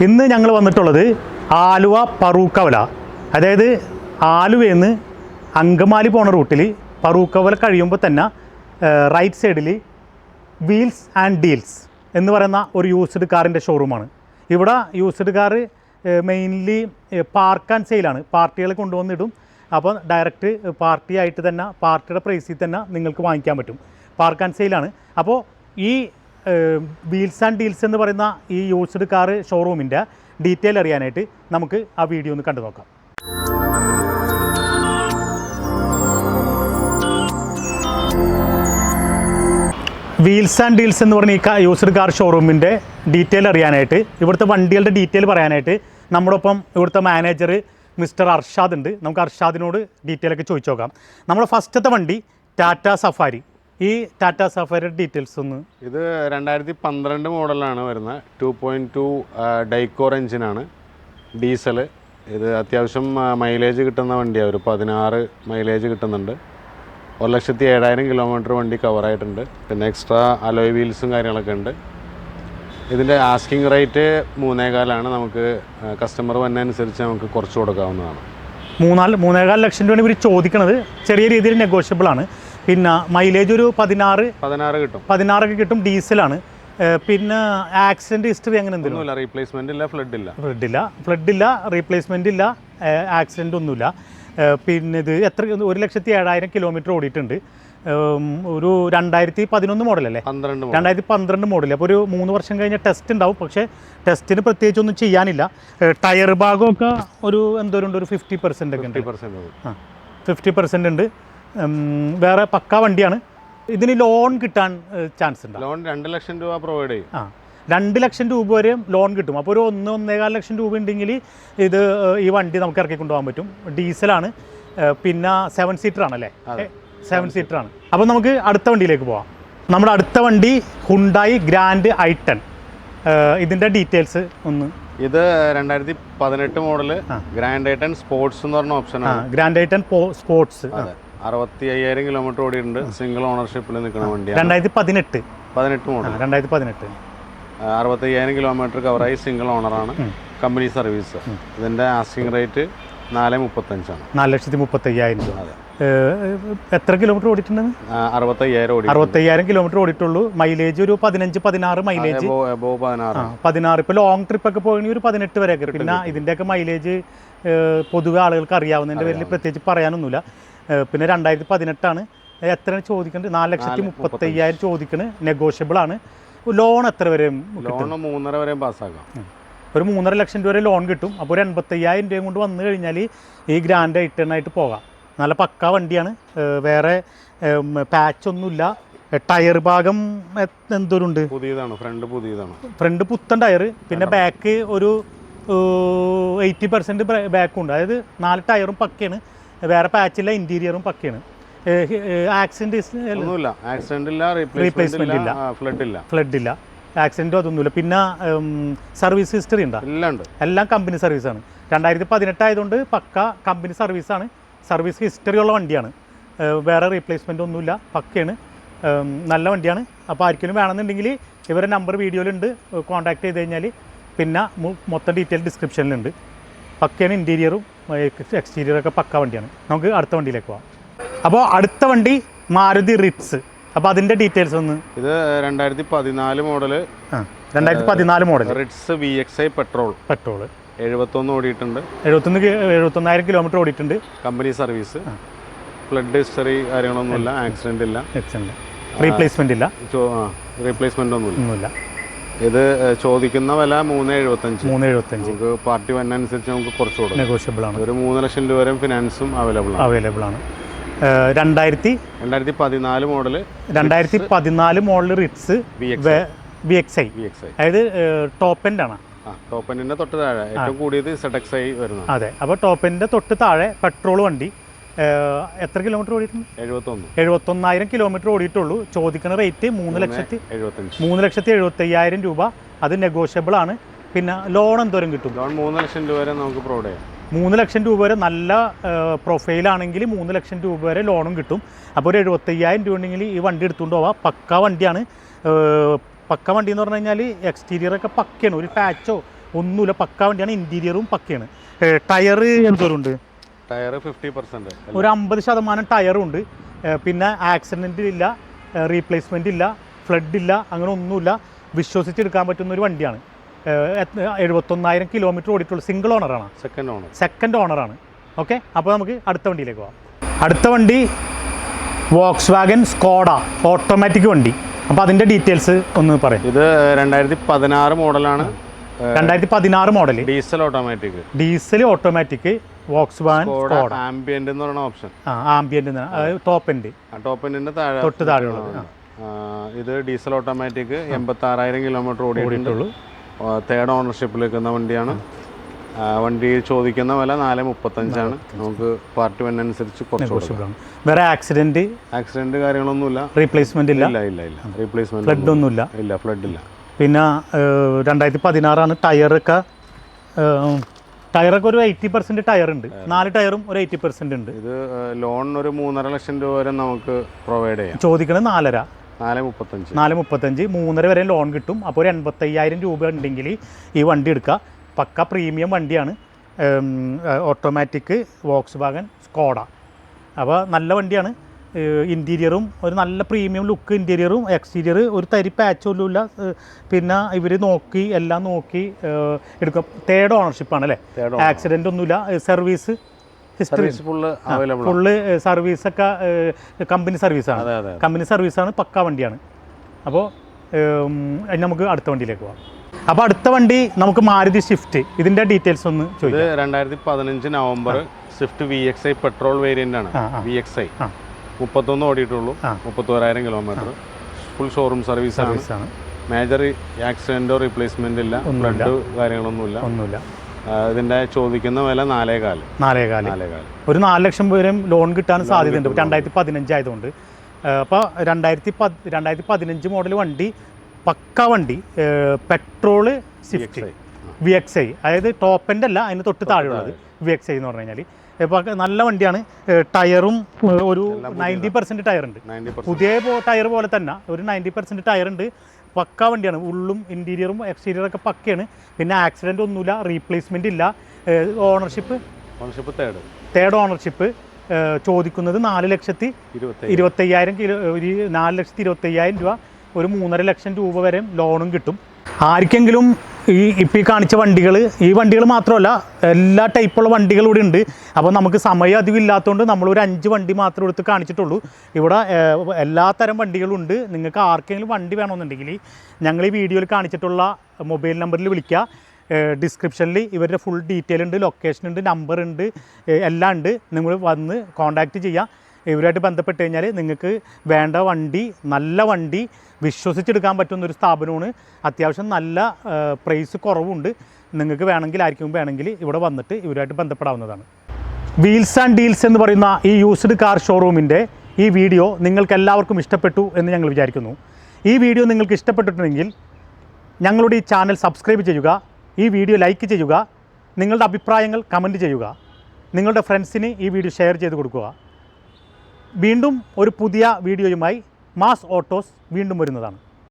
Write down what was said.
ഇന്ന് ഞങ്ങൾ വന്നിട്ടുള്ളത് ആലുവ പറൂക്കവല, അതായത് ആലുവയിൽ നിന്ന് അങ്കമാലി പോണ റൂട്ടിൽ പറൂക്കവല കഴിയുമ്പോൾ തന്നെ റൈറ്റ് സൈഡിൽ വീൽസ് ആൻഡ് ഡീൽസ് എന്ന് പറയുന്ന ഒരു യൂസ്ഡ് കാറിൻ്റെ ഷോറൂമാണ്. ഇവിടെ used car mainly park and സെയിലാണ്. പാർട്ടികൾ കൊണ്ടുവന്നിടും. അപ്പോൾ ഡയറക്റ്റ് പാർട്ടിയായിട്ട് തന്നെ പാർട്ടിയുടെ പ്രൈസിൽ തന്നെ നിങ്ങൾക്ക് വാങ്ങിക്കാൻ പറ്റും. പാർക്ക് ആൻഡ് സെയിലാണ്. അപ്പോൾ ഈ വീൽസ് ആൻഡ് ഡീൽസ് എന്ന് പറയുന്ന ഈ യൂസ്ഡ് കാർ ഷോറൂമിൻ്റെ ഡീറ്റെയിൽ അറിയാനായിട്ട് നമുക്ക് ആ വീഡിയോ ഒന്ന് കണ്ടു നോക്കാം. വീൽസ് ആൻഡ് ഡീൽസ് എന്ന് പറഞ്ഞ ഈ യൂസ്ഡ് കാർ ഷോറൂമിൻ്റെ ഡീറ്റെയിൽ അറിയാനായിട്ട്, ഇവിടുത്തെ വണ്ടികളുടെ ഡീറ്റെയിൽ പറയാനായിട്ട് നമ്മളൊപ്പം ഇവിടുത്തെ മാനേജർ മിസ്റ്റർ അർഷാദ് ഉണ്ട്. നമുക്ക് അർഷാദിനോട് ഡീറ്റെയിലൊക്കെ ചോദിച്ചു നോക്കാം. നമ്മുടെ ഫസ്റ്റത്തെ വണ്ടി ടാറ്റ സഫാരി. ഈ ടാറ്റ സഫാരിയുടെ ഡീറ്റെയിൽസ് ഒന്ന്. ഇത് 2012 മോഡലാണ് വരുന്നത്. 2.2 ഡൈക്കോർ എഞ്ചിനാണ്, ഡീസൽ. ഇത് അത്യാവശ്യം മൈലേജ് കിട്ടുന്ന വണ്ടിയാണ്. ഒരു 16 മൈലേജ് കിട്ടുന്നുണ്ട്. 1,07,000 കിലോമീറ്റർ വണ്ടി കവറായിട്ടുണ്ട്. പിന്നെ എക്സ്ട്രാ അലോയ് വീൽസും കാര്യങ്ങളൊക്കെ ഉണ്ട്. ഇതിൻ്റെ ആസ്കിങ് റേറ്റ് 3.25 നമുക്ക് കസ്റ്റമർ വന്നതനുസരിച്ച് നമുക്ക് കുറച്ച് കൊടുക്കാവുന്നതാണ്. 3.25 ലക്ഷം രൂപയാണ് ഇവർ ചോദിക്കുന്നത്. ചെറിയ രീതിയിൽ നെഗോഷ്യബിൾ ആണ്. പിന്നെ മൈലേജ് ഒരു 16 കിട്ടും. 16 കിട്ടും. ഡീസലാണ്. പിന്നെ ആക്സിഡൻറ്റ് ഹിസ്റ്ററി അങ്ങനെ എന്തെങ്കിലും? റീപ്ലേസ്മെൻ്റ് ഇല്ല, ഫ്ലഡ് ഇല്ല, റീപ്ലേസ്മെൻ്റ് ഇല്ല, ആക്സിഡൻ്റ് ഒന്നുമില്ല. പിന്നെ ഇത് 1,07,000 കിലോമീറ്റർ ഓടിയിട്ടുണ്ട്. ഒരു 2011 മോഡലല്ലേ? 2012 മോഡൽ. അപ്പോൾ ഒരു 3 വർഷം കഴിഞ്ഞ ടെസ്റ്റ് ഉണ്ടാവും. പക്ഷേ ടെസ്റ്റിന് പ്രത്യേകിച്ചൊന്നും ചെയ്യാനില്ല. ടയർ ഭാഗമൊക്കെ ഒരു എന്തോരുണ്ട്, ഒരു 50% ഒക്കെ ഉണ്ട്. 50% ഉണ്ട്. വേറെ പക്കാ വണ്ടിയാണ്. ഇതിന് ലോൺ കിട്ടാൻ ചാൻസ് ഉണ്ട്. ലോൺ 2 ലക്ഷം രൂപ പ്രൊവൈഡ് ചെയ്യും. 2 ലക്ഷം രൂപ വരെ ലോൺ കിട്ടും. അപ്പോൾ ഒരു 1-1.25 ലക്ഷം രൂപ ഉണ്ടെങ്കിൽ ഇത് ഈ വണ്ടി നമുക്ക് ഇറക്കി കൊണ്ടുപോകാൻ പറ്റും. ഡീസലാണ്. പിന്നെ 7 സീറ്റർ ആണല്ലേ? 7 സീറ്റർ ആണ്. അപ്പോൾ നമുക്ക് അടുത്ത വണ്ടിയിലേക്ക് പോവാം. നമ്മുടെ അടുത്ത വണ്ടി ഹുണ്ടായി ഗ്രാൻഡ് i10. ഇതിൻ്റെ ഡീറ്റെയിൽസ് ഒന്ന്. ഇത് 2018 മോഡല് ഗ്രാൻഡ് i10 സ്പോർട്സ് എന്ന് പറഞ്ഞ ഓപ്ഷനാണ്. Grand i10 sports. 65,000 കിലോമീറ്റർ ഓടിയിട്ടുണ്ട്. സിംഗിൾ ഓണർഷിപ്പിൽ നിൽക്കുന്ന വണ്ടിയാണ്. 2018 മോഡൽ. 2018 65,000 കിലോമീറ്റർ കവറായി. സിംഗിൾ ഓണറാണ്. Company service. ഇതിൻ്റെ ആസ്കിങ് റേറ്റ് 4.35 ആണ്. 4,35,000 രൂപ. എത്ര കിലോമീറ്റർ ഓടിയിട്ടുണ്ടെന്ന്? 65,000 കിലോമീറ്റർ ഓടിയിട്ടുള്ളൂ. മൈലേജ് ഒരു 15-16 മൈലേജ്. 16. ഇപ്പോൾ ലോങ് ട്രിപ്പൊക്കെ പോകണമെങ്കിൽ ഒരു 18 വരെ ഒക്കെ. പിന്നെ ഇതിൻ്റെയൊക്കെ മൈലേജ് പൊതുവെ ആളുകൾക്ക് അറിയാവുന്നതിൻ്റെ പേരിൽ പ്രത്യേകിച്ച് പറയാനൊന്നുമില്ല. പിന്നെ 2018 എത്രയാണ് ചോദിക്കുന്നത്? 4,35,000 ചോദിക്കുന്നത്. നെഗോഷ്യബിൾ ആണ്. ലോൺ എത്ര വരെ? ലോൺ 3.5 വരെ പാസ്സാക്കാം. ഒരു 3.5 ലക്ഷം രൂപ വരെ ലോൺ കിട്ടും. അപ്പോൾ ഒരു 85,000 രൂപയും കൊണ്ട് വന്നു കഴിഞ്ഞാൽ ഈ ഗ്രാൻഡ് i10 ആയിട്ട് പോകാം. നല്ല പക്കാ വണ്ടിയാണ്. വേറെ പാച്ചൊന്നുമില്ല. ടയർ ഭാഗം എന്തോരുണ്ട്? പുതിയതാണ്. ഫ്രണ്ട് പുത്തൻ ടയർ. പിന്നെ ബാക്ക് ഒരു 80% ബാക്കുണ്ട്. അതായത് 4 ടയറും പക്കയാണ്. വേറെ പാച്ചില്ല. ഇൻറ്റീരിയറും പക്കയാണ്. ആക്സിഡൻറ്റ് ഇല്ല, റീപ്ലേസ്മെന്റ് ഇല്ല, ഫ്ലഡ് ഇല്ല, ആക്സിഡൻറ്റും അതൊന്നുമില്ല. പിന്നെ സർവീസ് ഹിസ്റ്ററി ഉണ്ടോ? എല്ലാം കമ്പനി സർവീസാണ്. 2018 ആയതുകൊണ്ട് പക്ക കമ്പനി സർവീസാണ്. സർവീസ് ഹിസ്റ്ററി ഉള്ള വണ്ടിയാണ്. വേറെ റീപ്ലേസ്മെൻ്റ് ഒന്നുമില്ല. പക്കയാണ്. നല്ല വണ്ടിയാണ്. അപ്പോൾ ആർക്കെങ്കിലും വേണമെന്നുണ്ടെങ്കിൽ ഇവരുടെ നമ്പർ വീഡിയോയിലുണ്ട്. കോൺടാക്ട് ചെയ്ത് കഴിഞ്ഞാൽ പിന്നെ മൊത്തം ഡീറ്റെയിൽ ഡിസ്ക്രിപ്ഷനിലുണ്ട്. പക്കയാണ്. ഇൻറ്റീരിയറും എക്സ്റ്റീരിയറൊക്കെ പക്ക വണ്ടിയാണ്. നമുക്ക് അടുത്ത വണ്ടിയിലേക്ക് പോകാം. അപ്പോൾ അടുത്ത വണ്ടി മാരുതി റിറ്റ്സ്. അപ്പോൾ അതിൻ്റെ ഡീറ്റെയിൽസ് ഒന്ന്. ഇത് 2014 model. 2014 model Ritz VXI petrol 71 ഓടിയിട്ടുണ്ട്. 71,000 കിലോമീറ്റർ ഓടിയിട്ടുണ്ട്. Company service. ഫ്ലഡ് ഹിസ്റ്ററി കാര്യങ്ങളൊന്നുമില്ല. ആക്സിഡൻ്റ് ഇല്ല. റീപ്ലേസ്മെൻ്റ് ഇല്ല. റീപ്ലേസ്മെൻ്റ് ഒന്നുമില്ല. ഇത് ചോദിക്കുന്ന വില 3.75. നമുക്ക് പാർട്ടി വന്നതനുസരിച്ച് നമുക്ക് കുറച്ച് കൊടുക്കും. നെഗോഷ്യബിൾ ആണ്. ഒരു 3 ലക്ഷം രൂപ വരെ ഫിനാൻസും അവൈലബിൾ ആണ്. 2014 മോഡല്. 2014 model Ritz VXI. അതായത് ടോപ്പ് എൻഡ് ആണ്. ടോപ്പ് എൻഡിന്റെ തൊട്ട് താഴെ ഏറ്റവും കൂടിയത് ZXi വരുന്നത്. അതെ. അപ്പോൾ ടോപ്പ് എൻഡിന്റെ തൊട്ട് താഴെ പെട്രോൾ വണ്ടി. എത്ര കിലോമീറ്റർ ഓടിയിട്ടുണ്ട്? 71,000 കിലോമീറ്റർ ഓടിയിട്ടുള്ളൂ. ചോദിക്കുന്ന റേറ്റ് 3,75,000 രൂപ. അത് നെഗോഷ്യബിൾ ആണ്. പിന്നെ ലോൺ എന്തോരം കിട്ടും? ലോൺ 3 ലക്ഷം രൂപ വരെ നമുക്ക് പ്രൊവൈഡ് ചെയ്യാം. 3 ലക്ഷം രൂപ വരെ നല്ല പ്രൊഫൈലാണെങ്കിൽ 3 ലക്ഷം രൂപ വരെ ലോണും കിട്ടും. അപ്പോൾ ഒരു 75,000 രൂപ ഉണ്ടെങ്കിൽ ഈ വണ്ടി എടുത്തുകൊണ്ട് പോവാം. പക്ക വണ്ടിയാണ്. പക്ക വണ്ടി എന്ന് പറഞ്ഞു കഴിഞ്ഞാൽ എക്സ്റ്റീരിയറൊക്കെ പക്കയാണ്. ഒരു പാച്ചോ ഒന്നുമില്ല, പക്ക വണ്ടിയാണ്. ഇൻറ്റീരിയറും പക്കയാണ്. ടയർ എന്തോരുണ്ട്? ടയർ 50%, ഒരു 50% ടയറും ഉണ്ട്. പിന്നെ ആക്സിഡൻ്റ് ഇല്ല, റീപ്ലേസ്മെൻ്റ് ഇല്ല, ഫ്ലഡ് ഇല്ല, അങ്ങനെ ഒന്നുമില്ല. വിശ്വസിച്ചെടുക്കാൻ പറ്റുന്ന ഒരു വണ്ടിയാണ്. 71,000 കിലോമീറ്റർ ഓടിയിട്ടുള്ള സിംഗിൾ ഓണറാണ്, സെക്കൻഡ് ഓണറാണ്. ഓക്കെ, അപ്പോൾ നമുക്ക് അടുത്ത വണ്ടിയിലേക്ക് പോകാം. അടുത്ത വണ്ടി വോക്സ്വാഗൻ സ്കോഡ ഓട്ടോമാറ്റിക് വണ്ടി. അപ്പോൾ അതിൻ്റെ ഡീറ്റെയിൽസ് ഒന്ന് പറയാം. ഇത് 2016 മോഡലാണ്. 2016 model diesel automatic Volkswagen Skoda. Ambient എന്ന് പറയുന്ന ഓപ്ഷൻ. ആംബിയന്റ് ടോപ്പ് എൻഡ്, തൊട്ട് താഴെയുള്ളത്. ഇത് ഡീസൽ ഓട്ടോമാറ്റിക്, 86,000 കിലോമീറ്റർ ഓടിയിട്ടുള്ളൂ. തേർഡ് ഓണർഷിപ്പിൽ നിൽക്കുന്ന വണ്ടിയാണ്. വണ്ടി ചോദിക്കുന്ന വില 435 നമുക്ക് പാർട്ടി വൺ അനുസരിച്ച് കുറച്ച്. വേറെ ആക്സിഡന്റ് കാര്യങ്ങളൊന്നുമില്ല, റീപ്ലേസ്മെന്റ് ഇല്ല, റീപ്ലേസ്മെന്റ് ഫ്ലഡ് ഒന്നുമില്ല, ഫ്ലഡ് ഇല്ല. പിന്നെ 2016 ടയറൊക്കെ ഒരു 80% ടയർ ഉണ്ട്. 4 ടയറും ഒരു 80% ഉണ്ട്. ഇത് ലോൺ ഒരു 3.5 ലക്ഷം രൂപ വരെ നമുക്ക് പ്രൊവൈഡ് ചെയ്യാം. ചോദിക്കുന്നത് 4.5, 4.35, 3.5 വരെ ലോൺ കിട്ടും. അപ്പോൾ ഒരു 85,000 രൂപ ഉണ്ടെങ്കിൽ ഈ വണ്ടി എടുക്കുക. പക്ക പ്രീമിയം വണ്ടിയാണ്, ഓട്ടോമാറ്റിക് വോക്സ്വാഗൻ സ്കോഡ. അപ്പോൾ നല്ല വണ്ടിയാണ്. ഇൻറ്റീരിയറും ഒരു നല്ല പ്രീമിയം ലുക്ക്, ഇൻറ്റീരിയറും എക്സ്റ്റീരിയർ ഒരു തരി പാച്ചൊന്നുമില്ല. പിന്നെ ഇവർ എല്ലാം നോക്കി എടുക്കുക. തേർഡ് ഓണർഷിപ്പാണ് അല്ലേ, ആക്സിഡൻ്റ് ഒന്നുമില്ല. സർവീസ് ഹിസ്റ്ററി ഫുള്ള് സർവീസൊക്കെ കമ്പനി സർവീസാണ്, പക്ക വണ്ടിയാണ്. അപ്പോൾ നമുക്ക് അടുത്ത വണ്ടിയിലേക്ക് പോകാം. അപ്പോൾ അടുത്ത വണ്ടി നമുക്ക് മാരുതി സ്വിഫ്റ്റ്. ഇതിൻ്റെ ഡീറ്റെയിൽസ് ഒന്ന് ചോദിക്കാം. 2015 November Swift VXI petrol variant ആണ്. VXI 31 ഓടിയിട്ടുള്ളൂ, 31,000 kilometre. ഫുൾ ഷോറൂം സർവീസാണ്. മേജർ ആക്സിഡൻറ്റോ റീപ്ലേസ്മെൻ്റ് ഇല്ല, ഫ്ലഡ് കാര്യങ്ങളൊന്നുമില്ല. ഇതിൻ്റെ ചോദിക്കുന്ന വില 4.4. ഒരു 4 ലക്ഷം വരെ ലോൺ കിട്ടാൻ സാധ്യതയുണ്ട് 2015 ആയതുകൊണ്ട്. അപ്പോൾ 2015 മോഡൽ വണ്ടി, പക്ക വണ്ടി, പെട്രോള് സ്വിഫ്റ്റ് VXI, അതായത് ടോപ്പ് എൻഡ് അല്ല, അതിന് തൊട്ട് താഴെയുള്ളത് VXI എന്ന് പറഞ്ഞു കഴിഞ്ഞാൽ. ഇപ്പോൾ നല്ല വണ്ടിയാണ്. ടയറും ഒരു 90% ടയറുണ്ട്. പുതിയ ടയർ പോലെ തന്നെ ഒരു 90% ടയറുണ്ട്. പക്ക വണ്ടിയാണ്. ഉള്ളും ഇൻറ്റീരിയറും എക്സ്റ്റീരിയറൊക്കെ പക്കയാണ്. പിന്നെ ആക്സിഡൻ്റ് ഒന്നുമില്ല, റീപ്ലേസ്മെൻ്റ് ഇല്ല. Ownership third ownership. ചോദിക്കുന്നത് 4,25,000 കിലോ, ഒരു 4,25,000 രൂപ. ഒരു 3.5 ലക്ഷം രൂപ വരെ ലോണും കിട്ടും. ആർക്കെങ്കിലും ഇപ്പോൾ ഈ കാണിച്ച ഈ വണ്ടികൾ മാത്രമല്ല, എല്ലാ ടൈപ്പുള്ള വണ്ടികളും ഇവിടെ ഉണ്ട്. അപ്പോൾ നമുക്ക് സമയം അധികം ഇല്ലാത്തതുകൊണ്ട് നമ്മളൊരു 5 വണ്ടി മാത്രം എടുത്ത് കാണിച്ചിട്ടുള്ളൂ. ഇവിടെ എല്ലാ തരം വണ്ടികളും ഉണ്ട്. നിങ്ങൾക്ക് ആർക്കെങ്കിലും വണ്ടി വേണമെന്നുണ്ടെങ്കിൽ ഞങ്ങൾ ഈ വീഡിയോയിൽ കാണിച്ചിട്ടുള്ള മൊബൈൽ നമ്പറിൽ വിളിക്കുക. ഡിസ്ക്രിപ്ഷനിൽ ഇവരുടെ ഫുൾ ഡീറ്റെയിൽ ഉണ്ട്, ലൊക്കേഷൻ ഉണ്ട്, നമ്പർ ഉണ്ട്, എല്ലാം ഉണ്ട്. നിങ്ങൾ വന്ന് കോൺടാക്റ്റ് ചെയ്യുക. ഇവരുമായിട്ട് ബന്ധപ്പെട്ട് കഴിഞ്ഞാൽ നിങ്ങൾക്ക് വേണ്ട വണ്ടി, നല്ല വണ്ടി വിശ്വസിച്ചെടുക്കാൻ പറ്റുന്ന ഒരു സ്ഥാപനമാണ്. അത്യാവശ്യം നല്ല പ്രൈസ് കുറവുണ്ട്. നിങ്ങൾക്ക് ആർക്കും വേണമെങ്കിൽ ഇവിടെ വന്നിട്ട് ഇവരുമായിട്ട് ബന്ധപ്പെടാവുന്നതാണ്. വീൽസ് ആൻഡ് ഡീൽസ് എന്ന് പറയുന്ന ഈ യൂസ്ഡ് കാർ ഷോറൂമിൻ്റെ ഈ വീഡിയോ നിങ്ങൾക്ക് എല്ലാവർക്കും ഇഷ്ടപ്പെട്ടു എന്ന് ഞങ്ങൾ വിചാരിക്കുന്നു. ഈ വീഡിയോ നിങ്ങൾക്ക് ഇഷ്ടപ്പെട്ടിട്ടുണ്ടെങ്കിൽ ഞങ്ങളുടെ ഈ ചാനൽ സബ്സ്ക്രൈബ് ചെയ്യുക, ഈ വീഡിയോ ലൈക്ക് ചെയ്യുക, നിങ്ങളുടെ അഭിപ്രായങ്ങൾ കമൻറ്റ് ചെയ്യുക, നിങ്ങളുടെ ഫ്രണ്ട്സിന് ഈ വീഡിയോ ഷെയർ ചെയ്ത് കൊടുക്കുക. വീണ്ടും ഒരു പുതിയ വീഡിയോയുമായി മാസ് ഓട്ടോസ് വീണ്ടും വരുന്നതാണ്.